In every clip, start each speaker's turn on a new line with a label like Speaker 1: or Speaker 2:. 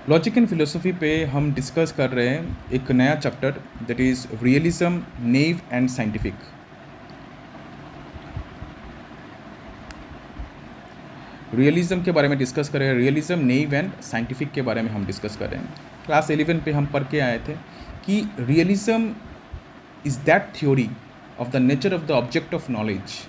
Speaker 1: Logic and philosophy पे हम discuss कर रहे हैं एक नया chapter, that is realism, naive and scientific. Realism के बारे में डिस्कस कर रहे हैं, रियलिज्म, नेव एंड साइंटिफिक के बारे में हम डिस्कस कर रहे हैं। क्लास 11 पे हम पढ़ के आए थे कि realism is that theory of the nature of the object of knowledge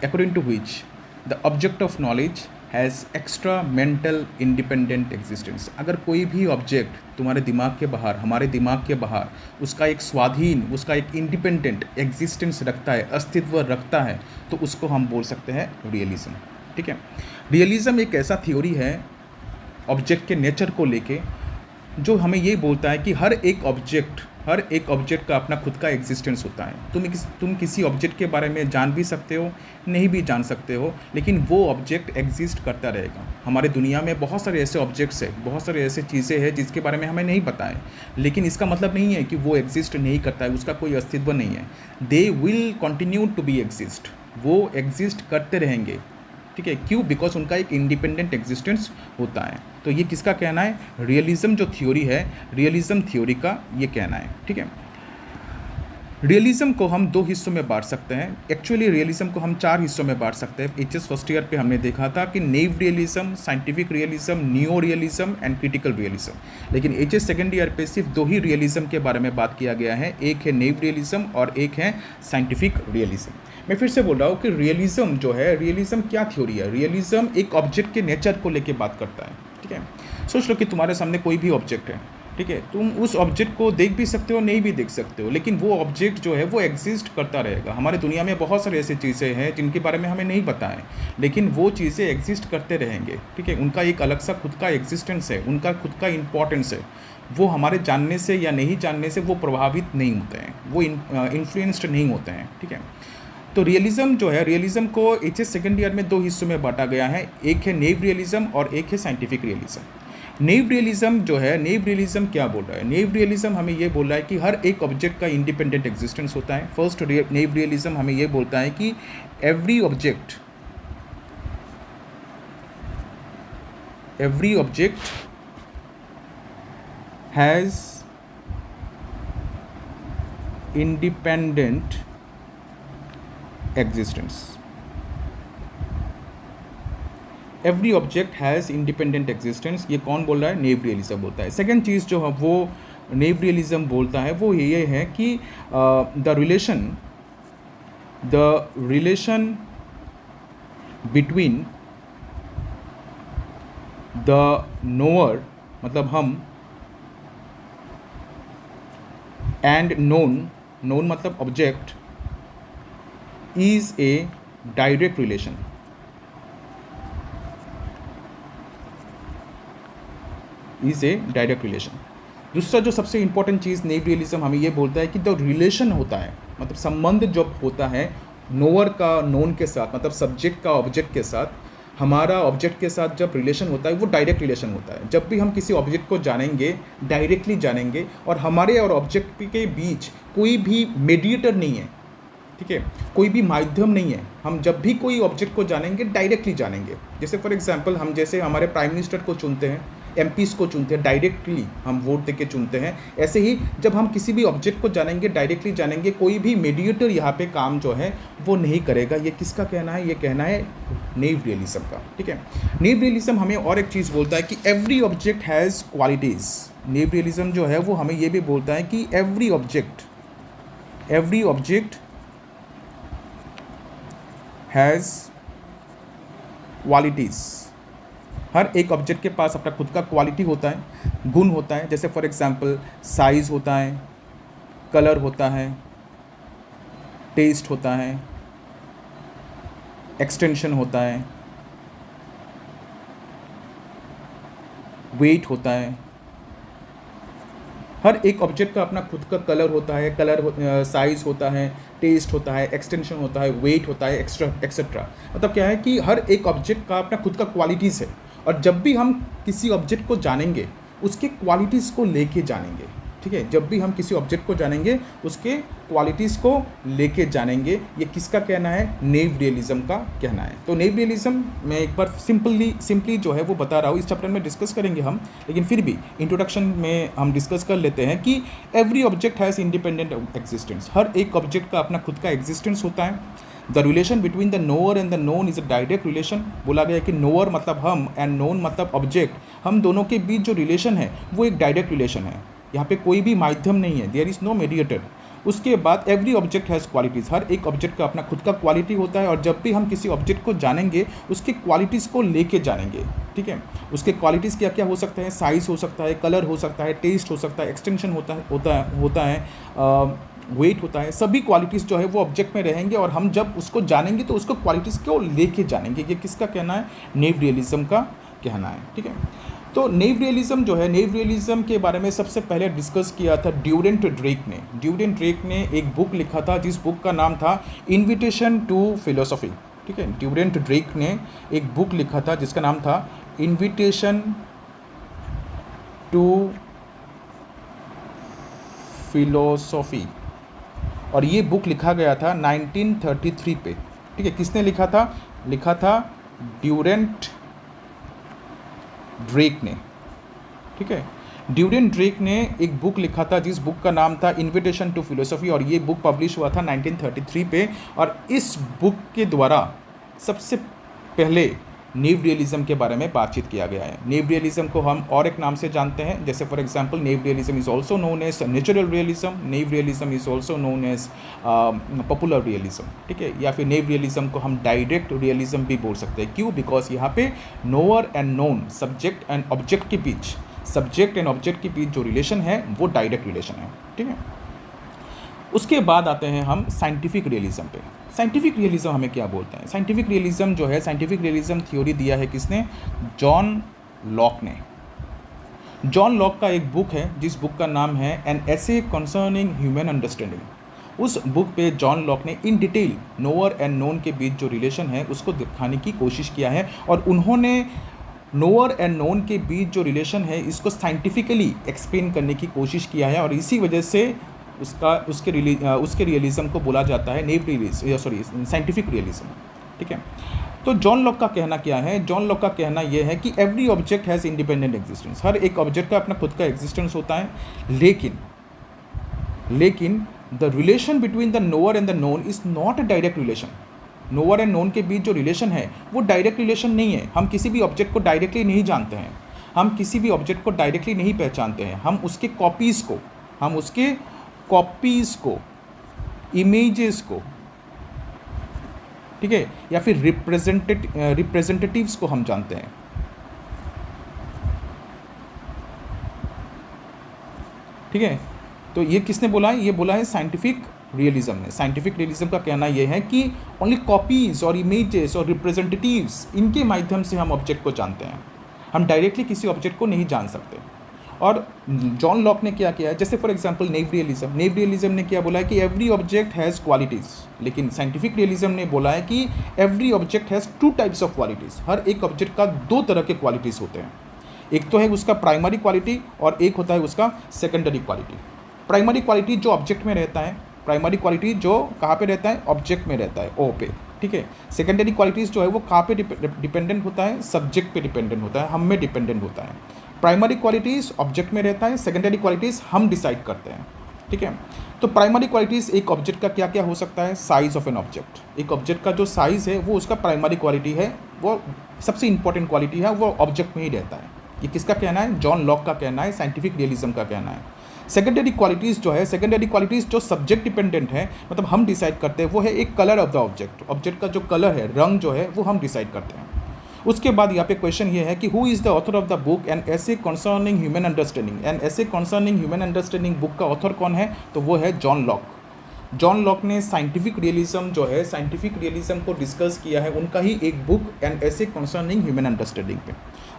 Speaker 1: according to which the object of knowledge has extra mental independent existence। अगर कोई भी ऑब्जेक्ट तुम्हारे दिमाग के बाहर, हमारे दिमाग के बाहर, उसका एक स्वाधीन, उसका एक इंडिपेंडेंट एग्जिस्टेंस रखता है, अस्तित्व रखता है, तो उसको हम बोल सकते हैं रियलिज्म। ठीक है, रियलिज्म एक ऐसा थ्योरी है ऑब्जेक्ट के नेचर को लेके जो हमें ये बोलता है कि हर एक ऑब्जेक्ट का अपना खुद का एग्जिस्टेंस होता है। तुम किसी ऑब्जेक्ट के बारे में जान भी सकते हो, नहीं भी जान सकते हो, लेकिन वो ऑब्जेक्ट एग्जिस्ट करता रहेगा। हमारे दुनिया में बहुत सारे ऐसे ऑब्जेक्ट्स हैं, बहुत सारे ऐसे चीज़ें हैं जिसके बारे में हमें नहीं पता है, लेकिन इसका मतलब नहीं है कि वो एग्जिस्ट नहीं करता है, उसका कोई अस्तित्व नहीं है। They will continue to be exist, वो एग्जिस्ट करते रहेंगे। ठीक है, क्यों? बिकॉज उनका एक इंडिपेंडेंट एग्जिस्टेंस होता है। तो ये किसका कहना है? रियलिज्म जो थ्योरी है, रियलिज्म थ्योरी का ये कहना है। ठीक है, रियलिज्म को हम दो हिस्सों में बांट सकते हैं। एक्चुअली रियलिज्म को हम चार हिस्सों में बांट सकते हैं। एचएस फर्स्ट ईयर पे हमने देखा था कि naive realism, scientific realism, neo realism and critical realism. लेकिन एचएस सेकेंड ईयर पे सिर्फ दो ही रियलिज्म के बारे में बात किया गया है, एक है नेव रियलिज्म और एक है साइंटिफिक रियलिज्म। मैं फिर से बोल रहा हूँ कि रियलिज्म जो है, रियलिज्म क्या थ्योरी है? रियलिज्म एक ऑब्जेक्ट के नेचर को लेके बात करता है। ठीक है, सोच लो कि तुम्हारे सामने कोई भी ऑब्जेक्ट है। ठीक है, तुम उस ऑब्जेक्ट को देख भी सकते हो, नहीं भी देख सकते हो, लेकिन वो ऑब्जेक्ट जो है वो एग्जिस्ट करता रहेगा। हमारे दुनिया में बहुत सारे ऐसे चीज़ें हैं जिनके बारे में हमें नहीं पता है, लेकिन वो चीज़ें एग्जिस्ट करते रहेंगे। ठीक है, उनका एक अलग सा खुद का एग्जिस्टेंस है, उनका खुद का इंपॉर्टेंस है। वो हमारे जानने से या नहीं जानने से वो प्रभावित नहीं होते हैं, वो इन्फ्लुएंस्ड नहीं होते हैं। ठीक है, तो रियलिज्म जो है, रियलिज्म को एचएस सेकेंड ईयर में दो हिस्सों में बांटा गया है, एक है नेव रियलिज्म और एक है साइंटिफिक रियलिज्म। नेव रियलिज्म जो है, नेव रियलिज्म क्या बोल रहा है? नेव रियलिज्म हमें ये बोल रहा है कि हर एक ऑब्जेक्ट का इंडिपेंडेंट एग्जिस्टेंस होता है। फर्स्ट नेव रियलिज्म हमें ये बोलता है कि every object has independent existence. Every object has independent existence. ये कौन बोल रहा है? नेव रियलिज्म बोलता है। सेकेंड चीज़ जो है वो नेव रियलिज्म बोलता है वो ये है कि the relation between the knower, मतलब हम, एंड नोन मतलब object, is a direct relation. Is a direct relation. दूसरा जो सबसे इंपॉर्टेंट चीज़ नेव रियलिज्म हमें ये बोलता है कि द रिलेशन होता है, मतलब संबंध जब होता है नोअर का नोन के साथ, मतलब सब्जेक्ट का ऑब्जेक्ट के साथ, हमारा ऑब्जेक्ट के साथ जब रिलेशन होता है वो डायरेक्ट रिलेशन होता है। जब भी हम किसी ऑब्जेक्ट को जानेंगे, डायरेक्टली जानेंगे, और हमारे और ऑब्जेक्ट के बीच कोई भी मीडिएटर नहीं है। ठीक है, कोई भी माध्यम नहीं है। हम जब भी कोई ऑब्जेक्ट को जानेंगे, डायरेक्टली जानेंगे। जैसे फॉर एग्जांपल हम जैसे हमारे प्राइम मिनिस्टर को चुनते हैं, एमपीज़ को चुनते हैं, डायरेक्टली हम वोट देके चुनते हैं, ऐसे ही जब हम किसी भी ऑब्जेक्ट को जानेंगे, डायरेक्टली जानेंगे, कोई भी मीडिएटर यहाँ पे काम जो है वो नहीं करेगा। ये किसका कहना है? ये कहना है नेव रियलिज्म का। ठीक है, नेव रियलिज्म हमें और एक चीज़ बोलता है कि every object has qualities. Naive realism जो है वो हमें ये भी बोलता है कि एवरी ऑब्जेक्ट हैज़ क्वालिटीज़। हर एक ऑब्जेक्ट के पास अपना खुद का क्वालिटी होता है, गुण होता है। जैसे फॉर एग्जांपल साइज़ होता है, कलर होता है, टेस्ट होता है, एक्सटेंशन होता है, वेट होता है। हर एक ऑब्जेक्ट का अपना खुद का कलर होता है, साइज़ होता है, टेस्ट होता है, एक्सटेंशन होता है, वेट होता है, एक्सेट्रा। मतलब क्या है कि हर एक ऑब्जेक्ट का अपना खुद का क्वालिटीज़ है, और जब भी हम किसी ऑब्जेक्ट को जानेंगे, उसके क्वालिटीज़ को लेके जानेंगे। ठीक है, जब भी हम किसी ऑब्जेक्ट को जानेंगे उसके क्वालिटीज़ को लेके जानेंगे। ये किसका कहना है? नेव रियलिज्म का कहना है। तो नेव रियलिज्म मैं एक बार सिंपली जो है वो बता रहा हूँ, इस चैप्टर में डिस्कस करेंगे हम, लेकिन फिर भी इंट्रोडक्शन में हम डिस्कस कर लेते हैं कि every object has independent existence. हर एक ऑब्जेक्ट का अपना खुद का एग्जिस्टेंस होता है। The relation between the knower and the known is a direct relation. बोला गया है कि नोअर मतलब हम एंड नोन मतलब ऑब्जेक्ट, हम दोनों के बीच जो रिलेशन है वो एक डायरेक्ट रिलेशन है। यहाँ पे कोई भी माध्यम नहीं है, देयर इज़ नो मीडिएटर। उसके बाद एवरी ऑब्जेक्ट हैज़ क्वालिटीज़। हर एक ऑब्जेक्ट का अपना खुद का क्वालिटी होता है, और जब भी हम किसी ऑब्जेक्ट को जानेंगे उसके क्वालिटीज़ को लेके जानेंगे। ठीक है, उसके क्वालिटीज़ क्या क्या हो सकते हैं? साइज़ हो सकता है, कलर हो सकता है, टेस्ट हो सकता है, एक्सटेंशन होता है, वेट होता है। सभी क्वालिटीज़ जो है वो ऑब्जेक्ट में रहेंगे, और हम जब उसको जानेंगे तो उसको क्वालिटीज़ को लेके जानेंगे। ये किसका कहना है? नेव रियलिज्म का कहना है। ठीक है, तो नेव रियलिज्म जो है, नेव रियलिज्म के बारे में सबसे पहले डिस्कस किया था ड्यूरेंट ड्रेक ने। ड्यूरेंट ड्रेक ने एक बुक लिखा था जिस बुक का नाम था इन्विटेशन टू फिलोसफी। ठीक है, ड्यूरेंट ड्रेक ने एक बुक लिखा था जिसका नाम था इन्विटेशन टू फिलोसफी, और ये बुक लिखा गया था 1933 पे। ठीक है, किसने लिखा था? लिखा था ड्यूरेंट ड्रेक ने। ठीक है, ड्यूरेंट ड्रेक ने एक बुक लिखा था जिस बुक का नाम था इन्विटेशन टू फिलोसफी, और ये बुक पब्लिश हुआ था 1933 पे। और इस बुक के द्वारा सबसे पहले नेव रियलिज्म के बारे में बातचीत किया गया है। नेव रियलिज्म को हम और एक नाम से जानते हैं, जैसे for example naive realism is also known as natural realism, naive realism is also known as popular realism. ठीक है, या फिर नेव रियलिज्म को हम डायरेक्ट रियलिज्म भी बोल सकते हैं। क्यों? बिकॉज यहाँ पे knower and known, subject and object के बीच जो रिलेशन है वो डायरेक्ट रिलेशन है। ठीक है, उसके बाद आते हैं हम साइंटिफिक रियलिज्म पे। साइंटिफिक रियलिज्म हमें क्या बोलते हैं? साइंटिफिक रियलिज्म जो है, साइंटिफिक रियलिज्म थ्योरी दिया है किसने? जॉन लॉक ने। जॉन लॉक का एक बुक है जिस बुक का नाम है an essay concerning human understanding. उस बुक पे जॉन लॉक ने in detail knower and known के बीच जो रिलेशन है उसको दिखाने की कोशिश किया है, और उन्होंने नोअर एंड नोन के बीच जो रिलेशन है इसको साइंटिफिकली एक्सप्लेन करने की कोशिश किया है, और इसी वजह से उसके रियलिज्म को बोला जाता है साइंटिफिक रियलिज्म। ठीक है, तो जॉन लॉक का कहना क्या है? जॉन लॉक का कहना यह है कि every object has independent existence. हर एक ऑब्जेक्ट का अपना खुद का एग्जिस्टेंस होता है, लेकिन the relation between the knower and the known is not a direct relation. Knower and known के बीच जो रिलेशन है वो डायरेक्ट रिलेशन नहीं है। हम किसी भी ऑब्जेक्ट को डायरेक्टली नहीं जानते हैं, हम किसी भी ऑब्जेक्ट को डायरेक्टली नहीं पहचानते हैं। हम उसके कॉपीज़ को, इमेजेस को, ठीक है, या फिर रिप्रेजेंटेटिव्स को हम जानते हैं। ठीक है, तो ये किसने बोला है? ये बोला है साइंटिफिक रियलिज्म ने। साइंटिफिक रियलिज्म का कहना यह है कि ओनली कॉपीज़ और इमेजेस और रिप्रेजेंटेटिव्स, इनके माध्यम से हम ऑब्जेक्ट को जानते हैं। हम डायरेक्टली किसी ऑब्जेक्ट को नहीं जान सकते। और जॉन लॉक ने क्या किया है? जैसे फॉर एग्जांपल नेव रियलिज्म ने क्या बोला है कि एवरी ऑब्जेक्ट हैज़ क्वालिटीज़, लेकिन साइंटिफिक रियलिज्म ने बोला है कि every object has two types of qualities. हर एक ऑब्जेक्ट का दो तरह के क्वालिटीज़ होते हैं। एक तो है उसका प्राइमरी क्वालिटी और एक होता है उसका सेकेंडरी क्वालिटी। प्राइमरी क्वालिटी जो ऑब्जेक्ट में रहता है, प्राइमरी क्वालिटी जो कहाँ पे रहता है? ऑब्जेक्ट में रहता है, ओ पे। ठीक है, सेकेंडरी क्वालिटीज़ जो है वो कहाँ पे डिपेंडेंट होता है? सब्जेक्ट पे डिपेंडेंट होता है, हम में डिपेंडेंट होता है। प्राइमरी क्वालिटीज़ ऑब्जेक्ट में रहता है, सेकेंडरी क्वालिटीज़ हम डिसाइड करते हैं। ठीक है, तो प्राइमरी क्वालिटीज़ एक ऑब्जेक्ट का क्या क्या हो सकता है? Size of an object. एक ऑब्जेक्ट का जो साइज़ है वो उसका प्राइमरी क्वालिटी है, वो सबसे इंपॉर्टेंट क्वालिटी है, वो ऑब्जेक्ट में ही रहता है। ये किसका कहना है? जॉन लॉक का कहना है, साइंटिफिक रियलिज्म का कहना है। सेकेंडरी क्वालिटीज़ जो है, सेकेंडरी क्वालिटीज़ जो सब्जेक्ट डिपेंडेंट है, मतलब हम डिसाइड करते हैं, वो है एक colour of the object. Object का जो कलर है, रंग जो है, वो हम डिसाइड करते हैं। उसके बाद यहाँ पे क्वेश्चन ये है कि who is the author of the book an essay concerning human understanding. An essay concerning human understanding book का ऑथर कौन है? तो वो है जॉन लॉक। जॉन लॉक ने साइंटिफिक रियलिज्म जो है, साइंटिफिक रियलिज्म को डिस्कस किया है, उनका ही एक book an essay concerning human understanding पे।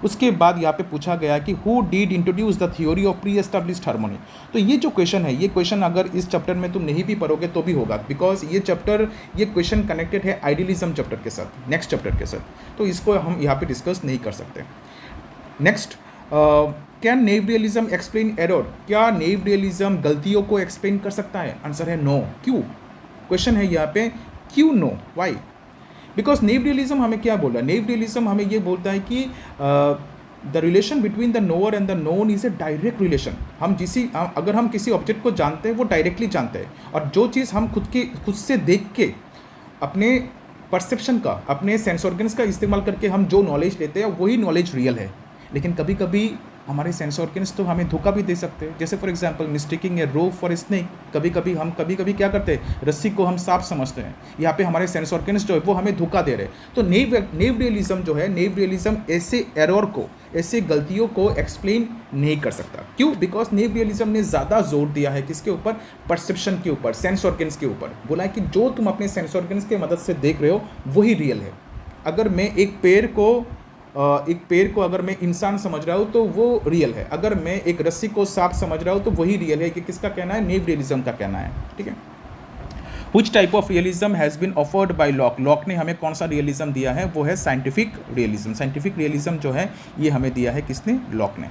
Speaker 1: उसके बाद यहाँ पे पूछा गया कि who did introduce the theory of pre established harmony. तो ये जो क्वेश्चन है, ये क्वेश्चन अगर इस चैप्टर में तुम नहीं भी पढ़ोगे तो भी होगा, बिकॉज ये क्वेश्चन कनेक्टेड है आइडियलिज्म चैप्टर के साथ, नेक्स्ट चैप्टर के साथ, तो इसको हम यहाँ पे डिस्कस नहीं कर सकते। Next can naive realism explain error? क्या नेव रियलिज्म गलतियों को एक्सप्लेन कर सकता है? आंसर है नो। क्यों? क्वेश्चन है यहाँ पे, क्यों no, why? Because naive realism हमें क्या बोल रहा है? नेव रियलिज्म हमें ये बोलता है कि the relation between the knower and the known is a direct relation. अगर हम किसी ऑब्जेक्ट को जानते हैं वो डायरेक्टली जानते हैं, और जो चीज़ हम खुद से देख के अपने परसेप्शन का, अपने सेंस ऑर्गन्स का इस्तेमाल करके हम जो नॉलेज लेते हैं वही नॉलेज रियल है। लेकिन कभी कभी हमारे सेंस ऑर्गन्स तो हमें धोखा भी दे सकते हैं। जैसे for example mistaking A rope for snake. कभी कभी क्या करते हैं, रस्सी को हम सांप समझते हैं। यहाँ पे हमारे सेंस ऑर्गन्स जो है वो हमें धोखा दे रहे हैं। तो नेव रियलिज्म जो है, नेव रियलिज्म ऐसे एरर को, ऐसे गलतियों को एक्सप्लेन नहीं कर सकता। क्यों? बिकॉज नेव रियलिज्म ने ज़्यादा जोर दिया है किसके ऊपर? परसेप्शन के ऊपर, सेंस ऑर्गन्स के ऊपर। बोला है कि जो तुम अपने सेंस ऑर्गन्स के मदद से देख रहे हो वही रियल है। अगर मैं एक पेड़ को अगर मैं इंसान समझ रहा हूँ तो वो रियल है। अगर मैं एक रस्सी को सांप समझ रहा हूँ तो वही रियल है। कि किसका कहना है? नेव रियलिज्म का कहना है। ठीक है। Which type of realism has been offered by Locke? Lock ने हमें कौन सा रियलिज्म दिया है? वो है साइंटिफिक रियलिज्म। साइंटिफिक रियलिज्म जो है ये हमें दिया है किसने? लॉक ने।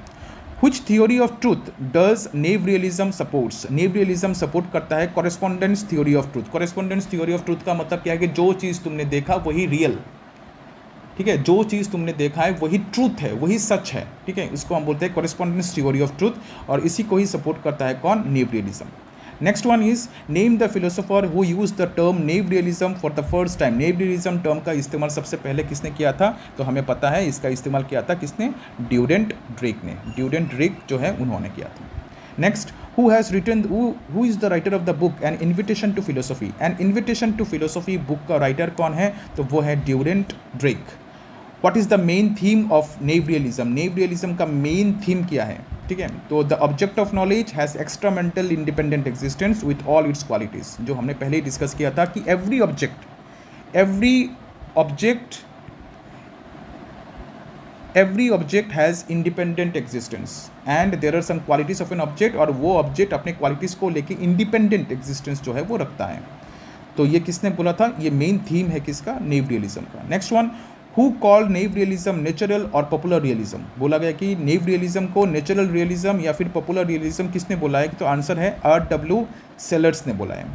Speaker 1: Which theory of truth does naive realism supports? Naive realism support करता है correspondence theory of truth. Correspondence theory of truth का मतलब क्या है? कि जो चीज़ तुमने देखा वही रियल, ठीक है, जो चीज़ तुमने देखा है वही ट्रूथ है, वही सच है। ठीक है, इसको हम बोलते हैं कॉरेस्पॉन्डेंस थ्योरी ऑफ ट्रूथ, और इसी को ही सपोर्ट करता है कौन? Naive realism. Next one is name the philosopher who use the term naive realism for the first time. Naive realism term का इस्तेमाल सबसे पहले किसने किया था? तो हमें पता है इसका इस्तेमाल किया था किसने? ड्यूरेंट ड्रेक ने। ड्यूरेंट ड्रेक जो है उन्होंने किया था। Next, who is the writer of the book An Invitation to Philosophy? An Invitation to Philosophy book का राइटर कौन है? तो वो है Durant Drake. What is the main theme of naive realism? Naive realism का मेन थीम क्या है? ठीक है, तो the object of knowledge has extra mental independent existence with all its qualities, जो हमने पहले ही डिस्कस किया था कि every object has independent existence and there are some qualities of an object, और वो ऑब्जेक्ट अपने क्वालिटीज़ को लेके इंडिपेंडेंट एग्जिस्टेंस जो है वो रखता है। तो ये किसने बोला था? ये मेन थीम है किसका? नेव रियलिज्म का। Next one, who called naive realism natural और पॉपुलर रियलिज्म? बोला गया कि नेव रियलिज्म को नेचुरल रियलिज्म या फिर पॉपुलर रियलिज्म किसने बोला है? तो आंसर है R.W. सेलर्स ने बोला है।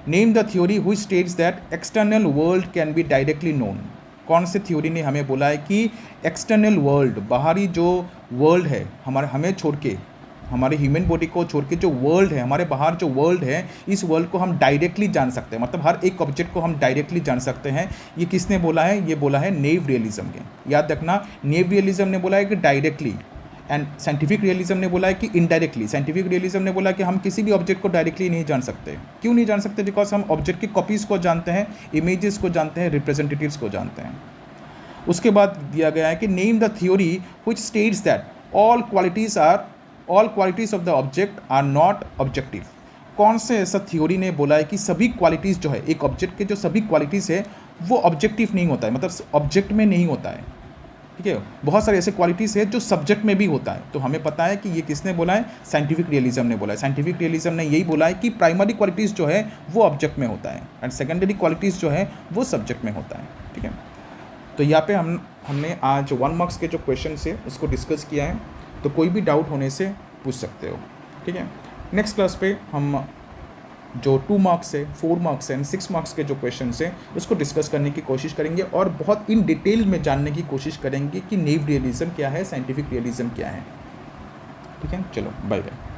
Speaker 1: नेम द थ्योरी हुई states that external world can be directly known. कौन से थ्योरी ने हमें बोला है कि एक्सटर्नल वर्ल्ड, बाहरी जो वर्ल्ड है हमें छोड़ के, हमारे ह्यूमन बॉडी को छोड़ के जो वर्ल्ड है, हमारे बाहर जो वर्ल्ड है, इस वर्ल्ड को हम डायरेक्टली जान सकते हैं। मतलब हर एक ऑब्जेक्ट को हम डायरेक्टली जान सकते हैं। ये किसने बोला है? ये बोला है नेव रियलिज्म के। याद रखना, नेव रियलिज्म ने बोला है कि डायरेक्टली, एंड साइंटिफिक रियलिज्म ने बोला है कि इनडायरेक्टली। साइंटिफिक रियलिज्म ने बोला कि हम किसी भी ऑब्जेक्ट को डायरेक्टली नहीं जान सकते। क्यों नहीं जान सकते? बिकॉज हम ऑब्जेक्ट की कॉपीज़ को जानते हैं, इमेजेस को जानते हैं, रिप्रेजेंटेटिव्स को जानते हैं। उसके बाद दिया गया है कि name the theory which states that all qualities of the object are not objective. कौन से ऐसा थ्योरी ने बोला है कि सभी क्वालिटीज़ जो है, एक ऑब्जेक्ट के जो सभी क्वालिटीज़ है वो ऑब्जेक्टिव नहीं होता है, मतलब ऑब्जेक्ट में नहीं होता है। ठीक है, बहुत सारे ऐसे क्वालिटीज़ है जो सब्जेक्ट में भी होता है। तो हमें पता है कि ये किसने बोला है? साइंटिफिक रियलिज्म ने बोला है। साइंटिफिक रियलिज्म ने यही बोला है कि प्राइमरी क्वालिटीज़ जो है वो ऑब्जेक्ट में होता है एंड सेकेंडरी क्वालिटीज़ जो है वो सब्जेक्ट में होता है। ठीक है, तो यहाँ पे हमने आज 1 मार्क्स के जो क्वेश्चन है उसको डिस्कस किया है। तो कोई भी डाउट होने से पूछ सकते हो। ठीक है, नेक्स्ट क्लास पे हम जो 2 मार्क्स है, 4 मार्क्स एंड 6 मार्क्स के जो क्वेश्चन है उसको डिस्कस करने की कोशिश करेंगे और बहुत इन डिटेल में जानने की कोशिश करेंगे कि नेव रियलिज्म क्या है, साइंटिफिक रियलिज्म क्या है। ठीक है, चलो बाय बाय।